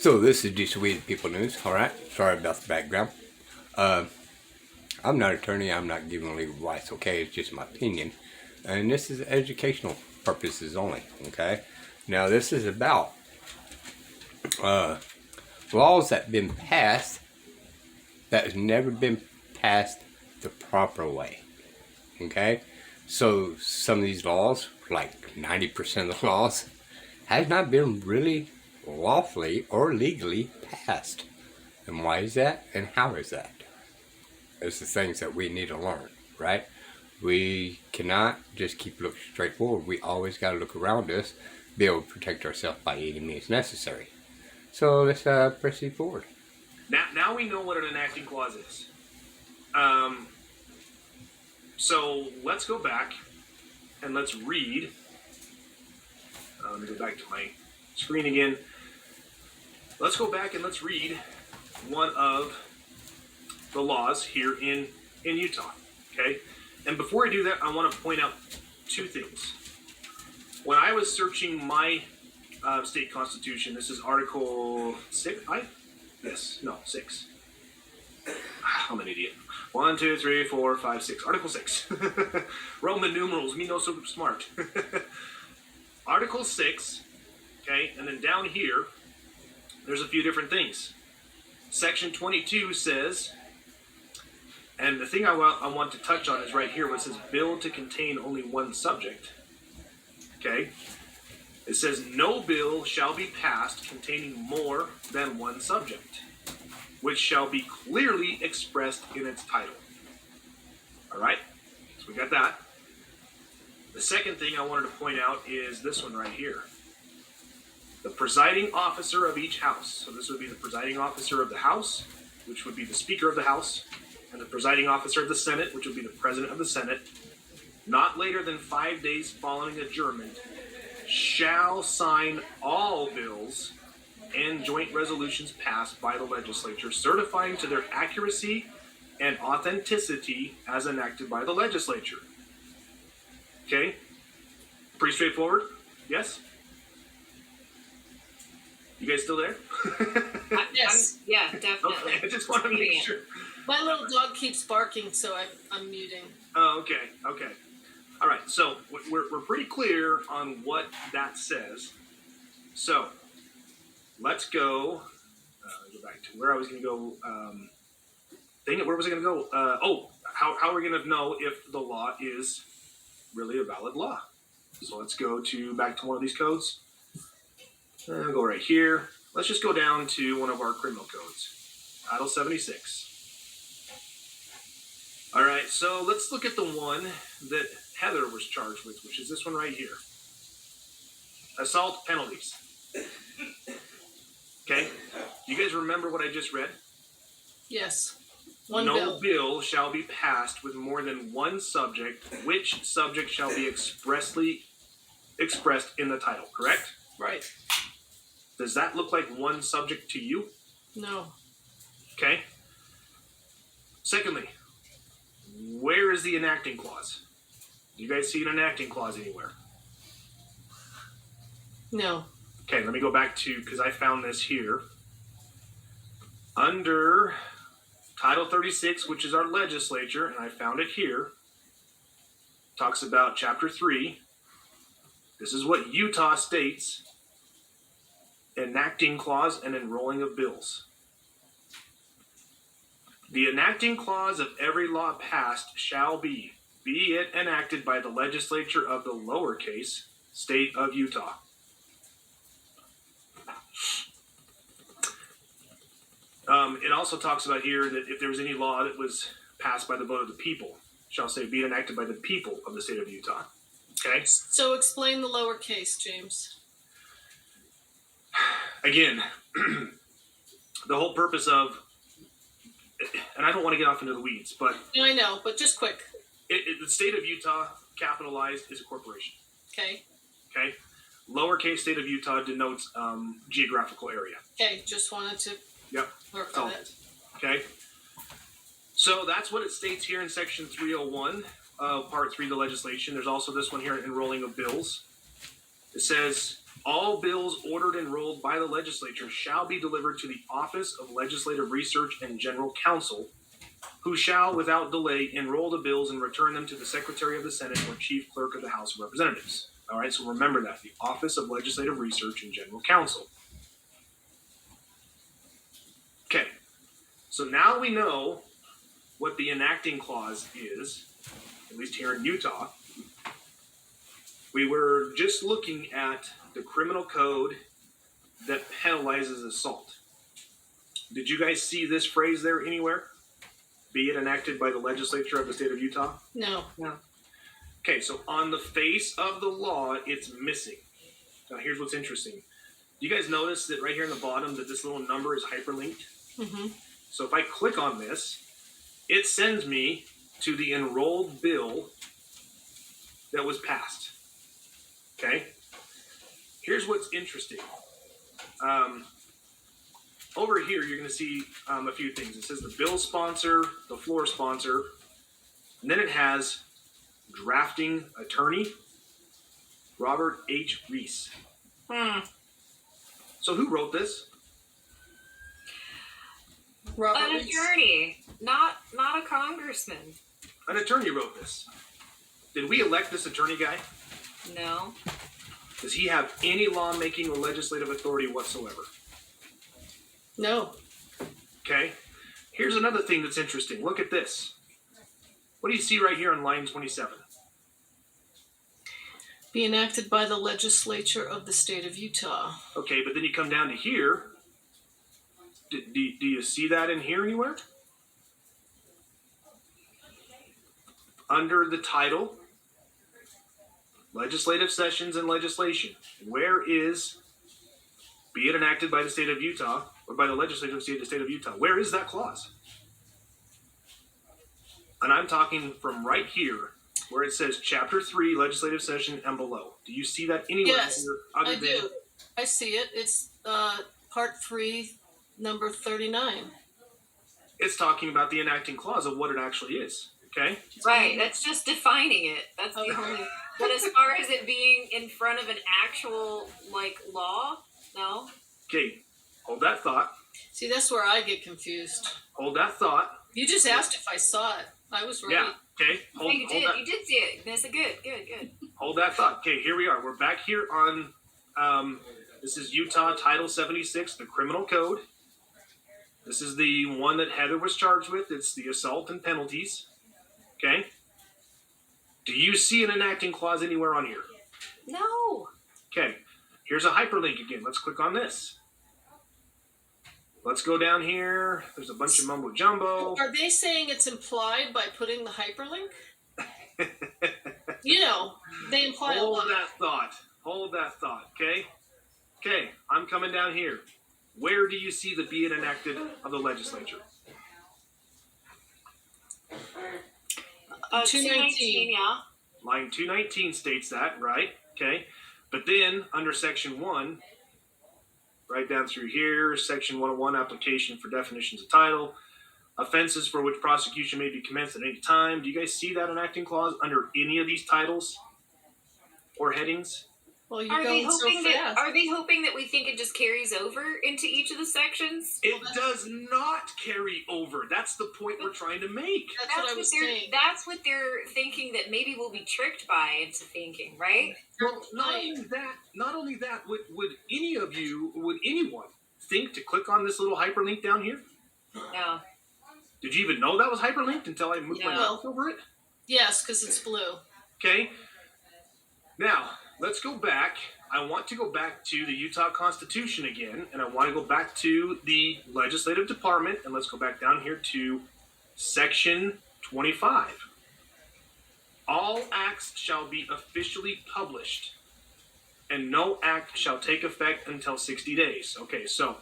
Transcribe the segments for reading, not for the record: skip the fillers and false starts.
So this is Decent Weed People News. All right. Sorry about the background. I'm not an attorney. I'm not giving legal advice. Okay, it's just my opinion, and this is educational purposes only. Okay. Now this is about laws that have been passed that has never been passed the proper way. Okay. So some of these laws, like 90% of the laws, has not been really lawfully or legally passed. And why is that? And how is that? It's the things that we need to learn, right? We cannot just keep looking straight forward. We always got to look around us, be able to protect ourselves by any means necessary. So let's proceed forward. Now we know what an enacting clause is. So let's go back and let's read. Let me go back to my screen again. Let's go back and let's read one of the laws here in Utah. Okay? And before I do that, I want to point out two things. When I was searching my state constitution, this is Article 6, 5? Yes, no, 6. I'm an idiot. 1, 2, 3, 4, 5, 6. Article 6. Roman numerals, me no so smart. Article 6, okay, and then down here, there's a few different things. Section 22 says, and the thing I want to touch on is right here where it says bill to contain only one subject. Okay? It says no bill shall be passed containing more than one subject, which shall be clearly expressed in its title. Alright? So we got that. The second thing I wanted to point out is this one right here. The presiding officer of each house. So this would be the presiding officer of the House, which would be the Speaker of the House, and the presiding officer of the Senate, which would be the President of the Senate, not later than 5 days following adjournment, shall sign all bills and joint resolutions passed by the legislature, certifying to their accuracy and authenticity as enacted by the legislature. Okay? Pretty straightforward? Yes? You guys still there? Yes. Yeah, definitely. Okay, I just want to make sure. My little dog keeps barking, so I'm muting. Oh, okay. All right, so we're pretty clear on what that says. So let's go. Go back to where I was going to go. Dang it, where was I going to go? How are we going to know if the law is really a valid law? So let's go back to one of these codes. I'll go right here. Let's just go down to one of our criminal codes. Title 76. All right, so let's look at the one that Heather was charged with, which is this one right here. Assault penalties. Okay, you guys remember what I just read? Yes. No bill shall be passed with more than one subject, which subject shall be expressly expressed in the title, correct? Right. Does that look like one subject to you? No. Okay. Secondly, where is the enacting clause? Do you guys see an enacting clause anywhere? No. Okay, let me go back to, because I found this here. Under Title 36, which is our legislature, and I found it here, talks about Chapter 3. This is what Utah states. Enacting clause and enrolling of bills. The enacting clause of every law passed shall be it enacted by the legislature of the lowercase state of Utah. It also talks about here that if there was any law that was passed by the vote of the people, shall say be it enacted by the people of the state of Utah. Okay? So explain the lowercase, James. Again, the whole purpose of, and I don't want to get off into the weeds, but I know, but just quick. The state of Utah, capitalized, is a corporation. Okay. Okay. Lowercase state of Utah denotes geographical area. Okay, just wanted to clarify that. Okay. So that's what it states here in Section 301 of Part 3 of the legislation. There's also this one here, enrolling of bills. It says All bills ordered and rolled by the legislature shall be delivered to the Office of Legislative Research and General Counsel, who shall, without delay, enroll the bills and return them to the Secretary of the Senate or Chief Clerk of the House of Representatives. All right, so remember that, the Office of Legislative Research and General Counsel. Okay, so now we know what the enacting clause is, at least here in Utah. We were just looking at the criminal code that penalizes assault. Did you guys see this phrase there anywhere? Be it enacted by the legislature of the state of Utah? No. Okay, so on the face of the law, it's missing. Now here's what's interesting. You guys notice that right here in the bottom that this little number is hyperlinked? Mm-hmm. So if I click on this, it sends me to the enrolled bill that was passed. Okay? Here's what's interesting. Over here, you're going to see a few things. It says the bill sponsor, the floor sponsor, and then it has drafting attorney, Robert H. Reese. So who wrote this? Robert An Reese. attorney, not a congressman. An attorney wrote this. Did we elect this attorney guy? No. Does he have any lawmaking or legislative authority whatsoever? No. Okay. Here's another thing that's interesting. Look at this. What do you see right here on line 27? Be enacted by the legislature of the state of Utah. Okay, but then you come down to here. Do you see that in here anywhere? Under the title, Legislative Sessions and Legislation. Where is, be it enacted by the state of Utah, or by the legislature of the state of Utah, where is that clause? And I'm talking from right here, where it says Chapter 3, Legislative Session and below. Do you see that anywhere Yes, here other I than... do. I see it. It's part 3, number 39. It's talking about the enacting clause of what it actually is, okay? Right, that's just defining it. That's the Okay. only. But as far as it being in front of an actual law, no. Okay, hold that thought. See, that's where I get confused. Hold that thought. You just asked if I saw it. I was right. Yeah, okay. No, you did. That, You did see it. That's a good. hold that thought. Okay, here we are. We're back here on, this is Utah Title 76, the criminal code. This is the one that Heather was charged with. It's the assault and penalties. Okay? Do you see an enacting clause anywhere on here? No. Okay, here's a hyperlink again. Let's click on this. Let's go down here. There's a bunch of mumbo jumbo. Are they saying it's implied by putting the hyperlink? You know, they imply a Hold lot. that thought. Hold that thought, okay? Okay, I'm coming down here. Where do you see the be it enacted of the legislature? 219. Yeah. Line 219 states that, right? Okay. But then under section 1, right down through here, section 101, application for definitions of title, offenses for which prosecution may be commenced at any time. Do you guys see that enacting clause under any of these titles or headings? Well, you're Are they going so hoping fast. Are they hoping that we think it just carries over into each of the sections? It does not carry over. That's the point we're trying to make. That's what I was saying. That's what they're thinking, that maybe we'll be tricked by into thinking, right? Well, not only that, would any of you, would anyone think to click on this little hyperlink down here? No. Did you even know that was hyperlinked until I moved my No. mouse over it? Yes, because it's blue. Okay. Now, let's go back. I want to go back to the Utah Constitution again, and I want to go back to the legislative department, and let's go back down here to section 25. All acts shall be officially published, and no act shall take effect until 60 days. Okay, so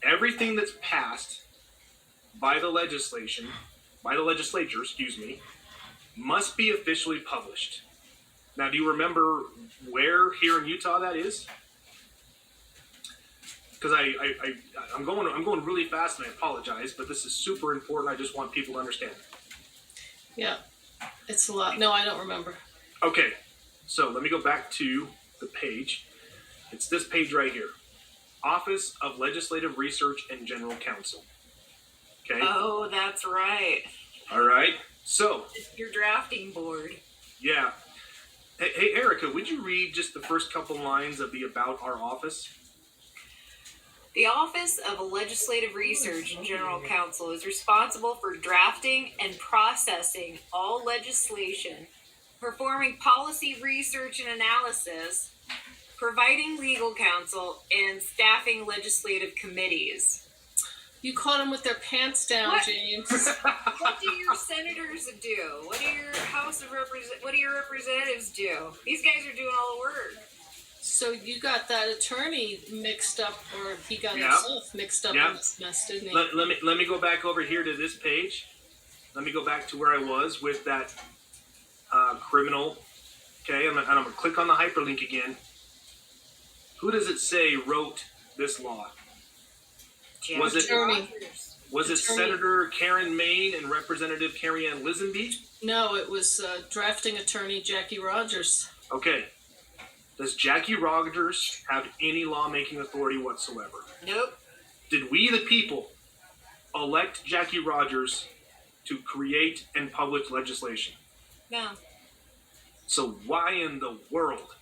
everything that's passed by the legislature, must be officially published. Now, do you remember where here in Utah that is? Because I'm going really fast, and I apologize, but this is super important. I just want people to understand. Yeah, it's a lot. No, I don't remember. Okay, so let me go back to the page. It's this page right here. Office of Legislative Research and General Counsel. Okay? Oh, that's right. All right. So, Your drafting board. yeah. Hey, Erica, would you read just the first couple lines of the About Our Office? The Office of Legislative Research and General Counsel is responsible for drafting and processing all legislation, performing policy research and analysis, providing legal counsel, and staffing legislative committees. You caught them with their pants down, What? James. What do your senators do? What do your What do your representatives do? These guys are doing all the work. So you got that attorney mixed up, or he got Yeah. himself mixed up Yeah. in this mess, didn't he? Let me go back over here to this page. Let me go back to where I was with that criminal. Okay, and I'm gonna click on the hyperlink again. Who does it say wrote this law? Was it- Attorney. Was it Attorney. Senator Karen Maine and Representative Carrie Ann Lisenby? No, it was drafting attorney Jackie Rogers. Okay. Does Jackie Rogers have any lawmaking authority whatsoever? Nope. Did we, the people, elect Jackie Rogers to create and publish legislation? No. So why in the world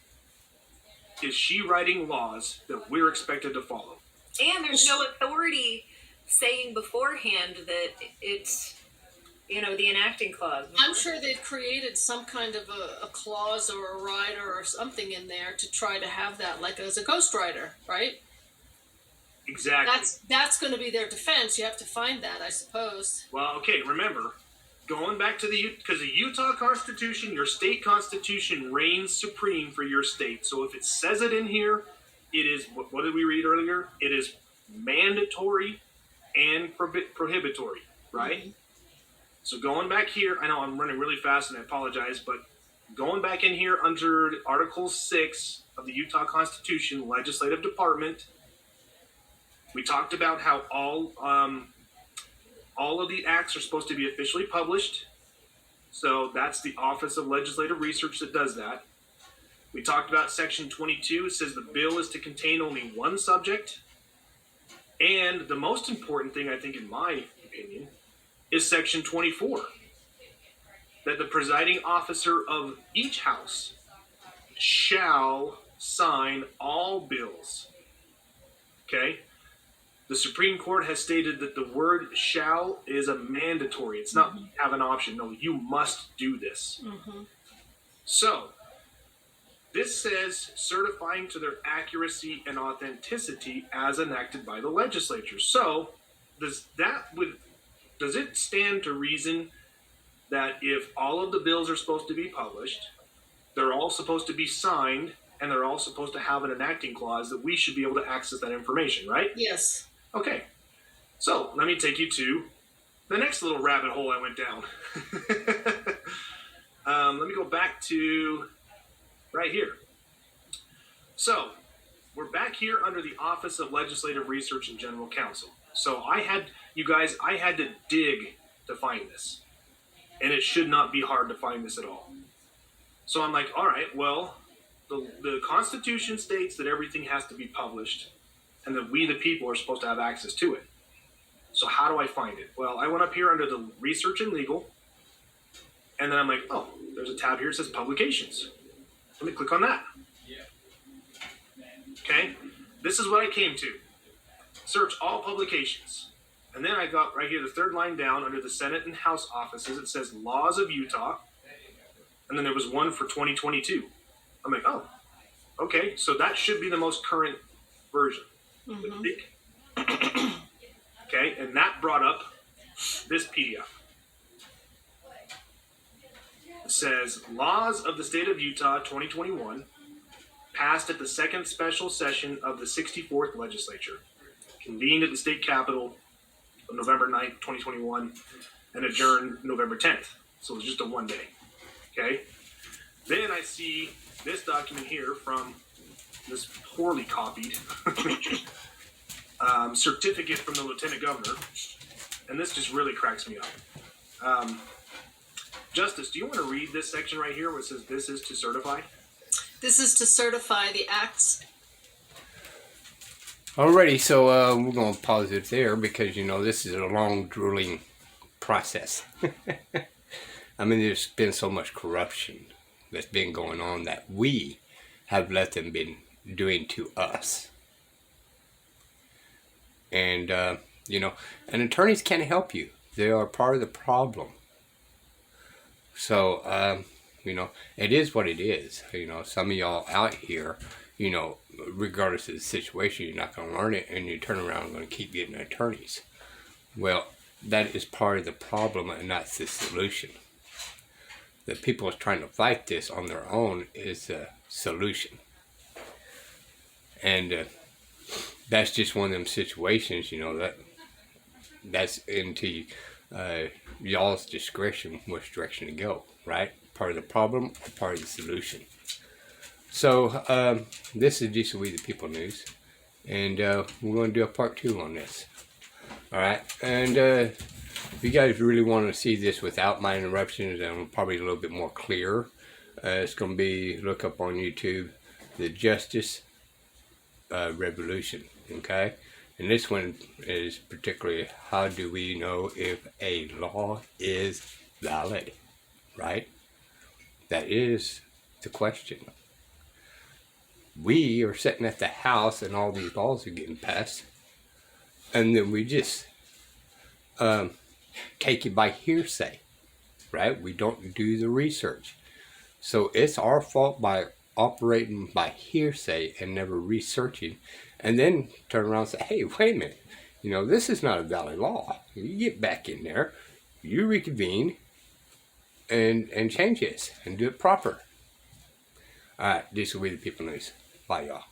is she writing laws that we're expected to follow? And there's no authority saying beforehand that it's, the enacting clause. I'm sure they've created some kind of a clause or a rider or something in there to try to have that, like as a ghostwriter, right? Exactly. That's going to be their defense. You have to find that, I suppose. Well, okay, remember, going back to because the Utah Constitution, your state constitution reigns supreme for your state. So if it says it in here, it is, what did we read earlier? It is mandatory and prohibitory, right? Mhm. So going back here, I know I'm running really fast and I apologize, but going back in here under Article 6 of the Utah Constitution, Legislative Department, we talked about how all of the acts are supposed to be officially published. So that's the Office of Legislative Research that does that. We talked about Section 22. It says the bill is to contain only one subject. And the most important thing, I think, in my opinion, is Section 24. That the presiding officer of each house shall sign all bills. Okay? The Supreme Court has stated that the word shall is a mandatory. It's not have an option. No, you must do this. Mm-hmm. So, this says certifying to their accuracy and authenticity as enacted by the legislature. So, does it stand to reason that if all of the bills are supposed to be published, they're all supposed to be signed, and they're all supposed to have an enacting clause, that we should be able to access that information, right? Yes. Okay, so let me take you to the next little rabbit hole I went down. Let me go back to right here. So we're back here under the Office of Legislative Research and General Counsel. So I had to dig to find this, and it should not be hard to find this at all. So I'm like, all right, well, the Constitution states that everything has to be published, and that we, the people, are supposed to have access to it. So how do I find it? Well, I went up here under the Research and Legal, and then I'm like, oh, there's a tab here that says Publications. Let me click on that. Okay, this is what I came to. Search all publications. And then I got right here, the third line down, under the Senate and House offices, it says Laws of Utah. And then there was one for 2022. I'm like, oh, okay, so that should be the most current version. Mm-hmm. Okay, and that brought up this PDF. It says Laws of the State of Utah 2021, passed at the second special session of the 64th Legislature, convened at the state capitol on November 9th, 2021, and adjourned November 10th. So it was just a one day. Okay, then I see this document here from this poorly copied certificate from the Lieutenant Governor, and this just really cracks me up. Justice, do you want to read this section right here where it says this is to certify? This is to certify the acts Alrighty, so we're going to pause it there because, you know, this is a long, drooling process. I mean, there's been so much corruption that's been going on that we have let them been doing to us. And, you know, and attorneys can't help you. They are part of the problem. So, you know, it is what it is. You know, some of y'all out here, you know, regardless of the situation, you're not going to learn it, and you turn around and going to keep getting attorneys. Well, that is part of the problem, and that's the solution. The people are trying to fight this on their own is the solution. And that's just one of them situations, you know, that's into y'all's discretion which direction to go, right? Part of the problem or part of the solution. So this is just We the People News, and we're going to do a part 2 on this. All right, and if you guys really want to see this without my interruptions and probably a little bit more clear, it's going to be, look up on YouTube, the Justice Revolution. Okay, and this one is particularly, how do we know if a law is valid? Right, that is the question. We are sitting at the house and all these laws are getting passed, and then we just take it by hearsay, right? We don't do the research. So it's our fault by operating by hearsay and never researching, and then turn around and say, hey, wait a minute, you know, this is not a valid law. You get back in there, you reconvene, and change this, and do it proper. All right, this will be the People News. Bye, y'all.